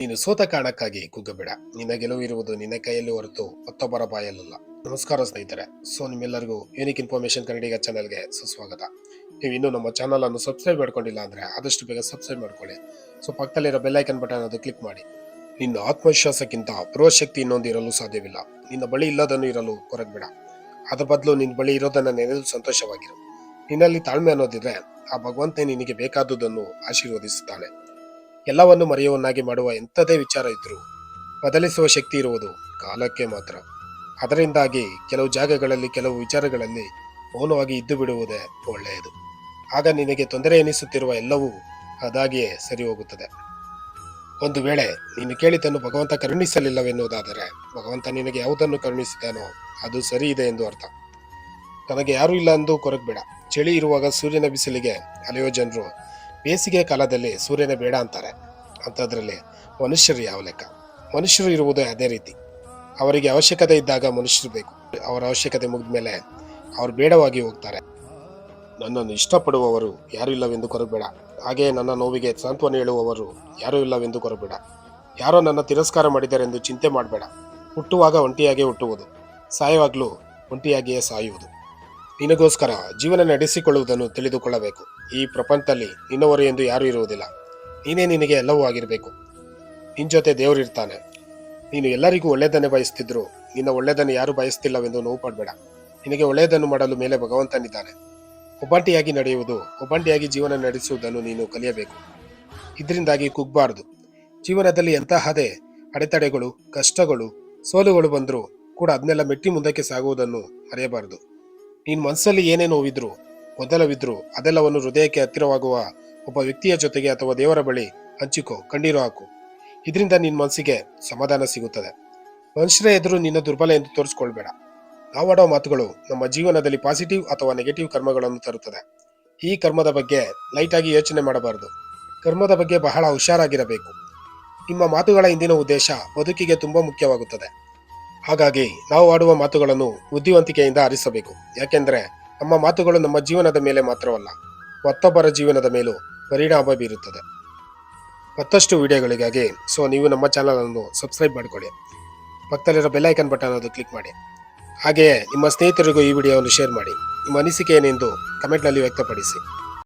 ನೀನು ಸೋತ ಕಾರಣಕ್ಕಾಗಿ ಕುಗ್ಗಬೇಡ. ನಿನ್ನ ಗೆಲುವಿರುವುದು ನಿನ್ನ ಕೈಯಲ್ಲಿ ಹೊರತು ಮತ್ತೊಬ್ಬರ ಬಾಯಲ್ಲ. ನಮಸ್ಕಾರ ಸ್ನೇಹಿತರೆ. ನಿಮ್ಮೆಲ್ಲರಿಗೂ ಯೂನಿಕ್ ಇನ್ಫಾರ್ಮೇಶನ್ ಕನ್ನಡಿಗ ಚಾನಲ್ಗೆ ಸುಸ್ವಾಗತ. ನೀವು ಇನ್ನೂ ನಮ್ಮ ಚಾನಲ್ ಅನ್ನು ಸಬ್ಸ್ಕ್ರೈಬ್ ಮಾಡ್ಕೊಂಡಿಲ್ಲ ಅಂದ್ರೆ ಆದಷ್ಟು ಬೇಗ ಸಬ್ಸ್ಕ್ರೈಬ್ ಮಾಡ್ಕೊಳ್ಳಿ. ಪಕ್ಕದಲ್ಲಿರೋ ಬೆಲ್ ಐಕನ್ ಬಟನ್ ಅದು ಕ್ಲಿಕ್ ಮಾಡಿ. ನಿನ್ನ ಆತ್ಮವಿಶ್ವಾಸಕ್ಕಿಂತ ಶಕ್ತಿ ಇನ್ನೊಂದು ಇರಲು ಸಾಧ್ಯವಿಲ್ಲ. ನಿನ್ನ ಬಳಿ ಇಲ್ಲದನ್ನು ಇರಲು ಕೊರಗಬೇಡ. ಅದರ ಬದಲು ನಿನ್ನ ಬಳಿ ಇರೋದನ್ನ ನೆನೆದು ಸಂತೋಷವಾಗಿರು. ನಿನ್ನಲ್ಲಿ ತಾಳ್ಮೆ ಅನ್ನೋದಿದ್ರೆ ಆ ಭಗವಂತ ನಿನಗೆ ಬೇಕಾದುದನ್ನು ಆಶೀರ್ವದಿಸುತ್ತಾನೆ. ಎಲ್ಲವನ್ನು ಮರೆಯುವನ್ನಾಗಿ ಮಾಡುವ ಎಂಥದೇ ವಿಚಾರ ಇದ್ರೂ ಬದಲಿಸುವ ಶಕ್ತಿ ಇರುವುದು ಕಾಲಕ್ಕೆ ಮಾತ್ರ. ಅದರಿಂದಾಗಿ ಕೆಲವು ಜಾಗಗಳಲ್ಲಿ ಕೆಲವು ವಿಚಾರಗಳಲ್ಲಿ ಮೌನವಾಗಿ ಇದ್ದು ಬಿಡುವುದೇ ಒಳ್ಳೆಯದು. ಆಗ ನಿನಗೆ ತೊಂದರೆ ಎನಿಸುತ್ತಿರುವ ಎಲ್ಲವೂ ಅದಾಗಿಯೇ ಸರಿ ಹೋಗುತ್ತದೆ. ಒಂದು ವೇಳೆ ನೀನು ಕೇಳಿದ್ದನ್ನು ಭಗವಂತ ಕರುಣಿಸಲಿಲ್ಲವೆನ್ನುವುದಾದರೆ ಭಗವಂತ ನಿನಗೆ ಯಾವುದನ್ನು ಕರುಣಿಸಿದಾನೋ ಅದು ಸರಿ ಇದೆ ಎಂದು ಅರ್ಥ. ತನಗೆ ಯಾರೂ ಇಲ್ಲ ಎಂದು ಕೊರಗಬೇಡ. ಚಳಿ ಇರುವಾಗ ಸೂರ್ಯನ ಬಿಸಿಲಿಗೆ ಅಲೆಯೋ ಜನರು ಬೇಸಿಗೆ ಕಾಲದಲ್ಲಿ ಸೂರ್ಯನ ಬೇಡ ಅಂತಾರೆ. ಅಂಥದ್ರಲ್ಲಿ ಮನುಷ್ಯರು ಯಾವ ಲೆಕ್ಕ? ಮನುಷ್ಯರು ಇರುವುದೇ ಅದೇ ರೀತಿ. ಅವರಿಗೆ ಅವಶ್ಯಕತೆ ಇದ್ದಾಗ ಮನುಷ್ಯರು ಬೇಕು. ಅವರ ಅವಶ್ಯಕತೆ ಮುಗಿದ ಮೇಲೆ ಅವರು ಬೇಡವಾಗಿ ಹೋಗ್ತಾರೆ. ನನ್ನನ್ನು ಇಷ್ಟಪಡುವವರು ಯಾರೂ ಇಲ್ಲವೆಂದು ಕೊರಗಬೇಡ. ಹಾಗೆಯೇ ನನ್ನ ನೋವಿಗೆ ಸಾಂತ್ವನ ಹೇಳುವವರು ಯಾರೂ ಇಲ್ಲವೆಂದು ಕೊರಗಬೇಡ. ಯಾರೋ ನನ್ನ ತಿರಸ್ಕಾರ ಮಾಡಿದರೆಂದು ಚಿಂತೆ ಮಾಡಬೇಡ. ಹುಟ್ಟುವಾಗ ಒಂಟಿಯಾಗಿಯೇ ಹುಟ್ಟುವುದು, ಸಾಯುವಾಗಲೂ ಒಂಟಿಯಾಗಿಯೇ ಸಾಯುವುದು. ನಿನಗೋಸ್ಕರ ಜೀವನ ನಡೆಸಿಕೊಳ್ಳುವುದನ್ನು ತಿಳಿದುಕೊಳ್ಳಬೇಕು. ಈ ಪ್ರಪಂಚದಲ್ಲಿ ನಿನ್ನವರು ಎಂದು ಯಾರೂ ಇರುವುದಿಲ್ಲ. ನೀನೇ ನಿನಗೆ ಎಲ್ಲವೂ ಆಗಿರಬೇಕು. ನಿನ್ನ ಜೊತೆ ದೇವರಿರ್ತಾನೆ. ನೀನು ಎಲ್ಲರಿಗೂ ಒಳ್ಳೆಯದನ್ನೇ ಬಯಸ್ತಿದ್ರು ನಿನ್ನ ಒಳ್ಳೆಯದನ್ನು ಯಾರು ಬಯಸ್ತಿಲ್ಲವೆಂದು ನೋವು ಪಡಬೇಡ. ನಿನಗೆ ಒಳ್ಳೆಯದನ್ನು ಮಾಡಲು ಮೇಲೆ ಭಗವಂತನಿದ್ದಾನೆ. ಒಬ್ಬಂಟಿಯಾಗಿ ನಡೆಯುವುದು, ಒಬ್ಬಂಟಿಯಾಗಿ ಜೀವನ ನಡೆಸುವುದನ್ನು ನೀನು ಕಲಿಯಬೇಕು. ಇದರಿಂದಾಗಿ ಕುಗ್ಬಾರದು. ಜೀವನದಲ್ಲಿ ಎಂತಹದೇ ಅಡೆತಡೆಗಳು, ಕಷ್ಟಗಳು, ಸೋಲುಗಳು ಬಂದರೂ ಕೂಡ ಅದನ್ನೆಲ್ಲ ಮೆಟ್ಟಿ ಮುಂದಕ್ಕೆ ಸಾಗುವುದನ್ನು ಮರೆಯಬಾರದು. ನೀನು ಮನಸ್ಸಲ್ಲಿ ಏನೇ ನೋವಿದ್ರು, ಗೊಂದಲವಿದ್ರು ಅದೆಲ್ಲವನ್ನು ಹೃದಯಕ್ಕೆ ಹತ್ತಿರವಾಗುವ ಒಬ್ಬ ವ್ಯಕ್ತಿಯ ಜೊತೆಗೆ ಅಥವಾ ದೇವರ ಬಳಿ ಹಂಚಿಕೋ, ಕಣ್ಣೀರು ಹಾಕು. ಇದರಿಂದ ನಿನ್ನ ಮನಸ್ಸಿಗೆ ಸಮಾಧಾನ ಸಿಗುತ್ತದೆ. ಮನುಷ್ಯರ ಎದುರು ನಿನ್ನ ದುರ್ಬಲ ಎಂದು ತೋರಿಸ್ಕೊಳ್ಬೇಡ. ನಾವಾಡೋ ಮಾತುಗಳು ನಮ್ಮ ಜೀವನದಲ್ಲಿ ಪಾಸಿಟಿವ್ ಅಥವಾ ನೆಗೆಟಿವ್ ಕರ್ಮಗಳನ್ನು ತರುತ್ತದೆ. ಈ ಕರ್ಮದ ಬಗ್ಗೆ ಲೈಟಾಗಿ ಯೋಚನೆ ಮಾಡಬಾರದು. ಕರ್ಮದ ಬಗ್ಗೆ ಬಹಳ ಹುಷಾರಾಗಿರಬೇಕು. ನಿಮ್ಮ ಮಾತುಗಳ ಹಿಂದಿನ ಉದ್ದೇಶ ಬದುಕಿಗೆ ತುಂಬಾ ಮುಖ್ಯವಾಗುತ್ತದೆ. ಹಾಗಾಗಿ ನಾವು ಆಡುವ ಮಾತುಗಳನ್ನು ಬುದ್ಧಿವಂತಿಕೆಯಿಂದ ಆರಿಸಬೇಕು. ಯಾಕೆಂದ್ರೆ ನಮ್ಮ ಮಾತುಗಳು ನಮ್ಮ ಜೀವನದ ಮೇಲೆ ಮಾತ್ರವಲ್ಲ, ಮತ್ತೊಬ್ಬರ ಜೀವನದ ಮೇಲೂ ಪರಿಣಾಮ ಬೀರುತ್ತದೆ. ಮತ್ತಷ್ಟು ವಿಡಿಯೋಗಳಿಗಾಗಿ ನೀವು ನಮ್ಮ ಚಾನಲ್ ಅನ್ನು ಸಬ್ಸ್ಕ್ರೈಬ್ ಮಾಡಿಕೊಳ್ಳಿ. ಪಕ್ಕದಲ್ಲಿರೋ ಬೆಲ್ ಐಕನ್ ಬಟನ್ ಅದು ಕ್ಲಿಕ್ ಮಾಡಿ. ಹಾಗೆಯೇ ನಿಮ್ಮ ಸ್ನೇಹಿತರಿಗೂ ಈ ವಿಡಿಯೋವನ್ನು ಶೇರ್ ಮಾಡಿ. ನಿಮ್ಮ ಅನಿಸಿಕೆ ಏನೆಂದು ಕಮೆಂಟ್ನಲ್ಲಿ ವ್ಯಕ್ತಪಡಿಸಿ.